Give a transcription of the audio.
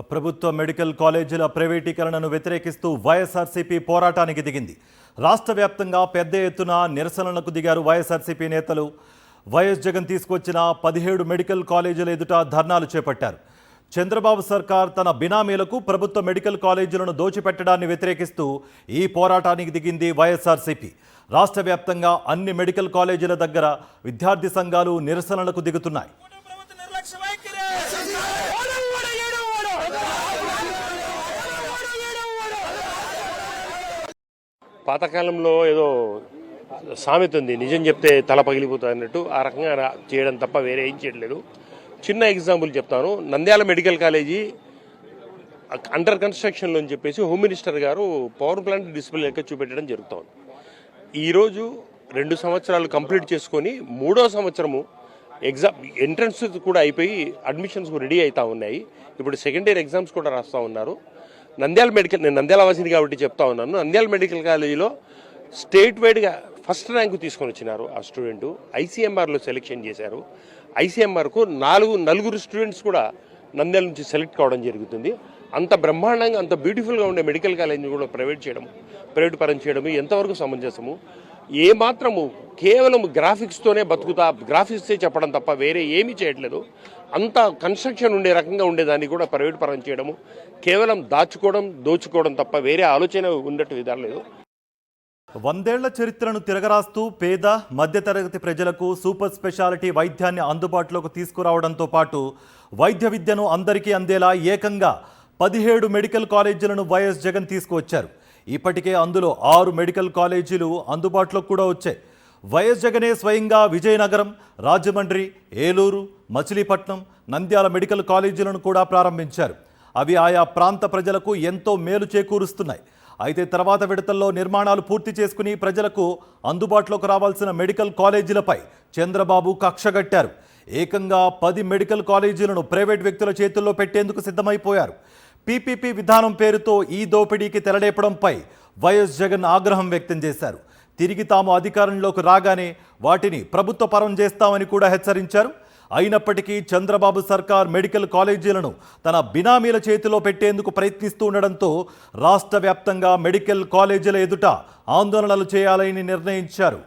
ప్రభుత్వ మెడికల్ కాలేజీల ప్రైవేటీకరణను వ్యతిరేకిస్తూ వైఎస్ఆర్సీపీ పోరాటానికి దిగింది. రాష్ట్ర వ్యాప్తంగా పెద్ద ఎత్తున నిరసనలకు దిగారు వైఎస్ఆర్సీపీ నేతలు. వైఎస్ జగన్ తీసుకొచ్చిన 17 మెడికల్ కాలేజీల ఎదుట ధర్నాలు చేపట్టారు. చంద్రబాబు సర్కార్ తన బినామీలకు ప్రభుత్వ మెడికల్ కాలేజీలను దోచిపెట్టడాన్ని వ్యతిరేకిస్తూ ఈ పోరాటానికి దిగింది వైఎస్ఆర్సీపీ. రాష్ట్ర వ్యాప్తంగా అన్ని మెడికల్ కాలేజీల దగ్గర విద్యార్థి సంఘాలు నిరసనలకు దిగుతున్నాయి. పాతకాలంలో ఏదో సామెత ఉంది, నిజం చెప్తే తల పగిలిపోతుంది అన్నట్టు. ఆ రకంగా చేయడం తప్ప వేరే ఏం చేయట్లేదు. చిన్న ఎగ్జాంపుల్ చెప్తాను. నంద్యాల మెడికల్ కాలేజీ అండర్ కన్స్ట్రక్షన్లో అని చెప్పేసి హోమ్ మినిస్టర్ గారు పవర్ ప్లాంట్ డిస్ప్లే లెక్క చూపెట్టడం జరుగుతుంది. ఈరోజు 2 సంవత్సరాలు కంప్లీట్ చేసుకొని 3వ సంవత్సరము ఎగ్జామ్ ఎంట్రన్స్ కూడా అయిపోయి అడ్మిషన్స్ రెడీ అవుతూ ఉన్నాయి. ఇప్పుడు సెకండ్ ఇయర్ ఎగ్జామ్స్ కూడా రాస్తూ ఉన్నారు. నేను నంద్యాల వాసిని కాబట్టి చెప్తా ఉన్నాను. నంద్యాల మెడికల్ కాలేజీలో స్టేట్ వైడ్గా ఫస్ట్ ర్యాంకు తీసుకొని వచ్చినారు ఆ స్టూడెంట్. ఐసీఎంఆర్లో సెలెక్షన్ చేశారు. ఐసీఎంఆర్కు నలుగురు స్టూడెంట్స్ కూడా నంద్యాల నుంచి సెలెక్ట్ కావడం జరుగుతుంది. అంత బ్రహ్మాండంగా అంత బ్యూటిఫుల్గా ఉండే మెడికల్ కాలేజీని కూడా ప్రైవేట్ పరం చేయడము ఎంతవరకు సమంజసము? ఏమాత్రము కేవలం గ్రాఫిక్స్తోనే బతుకుతా, గ్రాఫిక్సే చెప్పడం తప్ప వేరే ఏమీ చేయట్లేదు. అంత కన్స్ట్రక్షన్ ఉండే రకంగా ఉండేదాన్ని కూడా ప్రైవేట్ పరం చేయడము, కేవలం దోచుకోవడం తప్ప వేరే ఆలోచన ఉన్నట్టు విధానం లేదు. 100 ఏళ్ల చరిత్రను తిరగరాస్తూ పేద మధ్యతరగతి ప్రజలకు సూపర్ స్పెషాలిటీ వైద్యాన్ని అందుబాటులోకి తీసుకురావడంతో పాటు వైద్య విద్యను అందరికీ అందేలా ఏకంగా 17 మెడికల్ కాలేజీలను వైఎస్ జగన్ తీసుకువచ్చారు. ఇప్పటికే అందులో 6 మెడికల్ కాలేజీలు అందుబాటులోకి కూడా వచ్చాయి. వైఎస్ జగనే స్వయంగా విజయనగరం, రాజమండ్రి, ఏలూరు, మచిలీపట్నం, నంద్యాల మెడికల్ కాలేజీలను కూడా ప్రారంభించారు. అవి ఆయా ప్రాంత ప్రజలకు ఎంతో మేలు చేకూరుస్తున్నాయి. అయితే తర్వాత విడతల్లో నిర్మాణాలు పూర్తి చేసుకుని ప్రజలకు అందుబాటులోకి రావాల్సిన మెడికల్ కాలేజీలపై చంద్రబాబు కక్షగట్టారు. ఏకంగా 10 మెడికల్ కాలేజీలను ప్రైవేట్ వ్యక్తుల చేతుల్లో పెట్టేందుకు సిద్ధమైపోయారు. పీపీపీ విధానం పేరుతో ఈ దోపిడీకి తెరలేపడంపై వైఎస్ జగన్ ఆగ్రహం వ్యక్తం చేశారు. తిరిగి తాము అధికారంలోకి రాగానే వాటిని ప్రభుత్వ పరం చేస్తామని కూడా హెచ్చరించారు. అయినప్పటికీ చంద్రబాబు సర్కార్ మెడికల్ కాలేజీలను తన బినామీల చేతిలో పెట్టేందుకు ప్రయత్నిస్తూ ఉండడంతో రాష్ట్ర వ్యాప్తంగా మెడికల్ కాలేజీల ఎదుట ఆందోళనలు చేయాలని నిర్ణయించారు.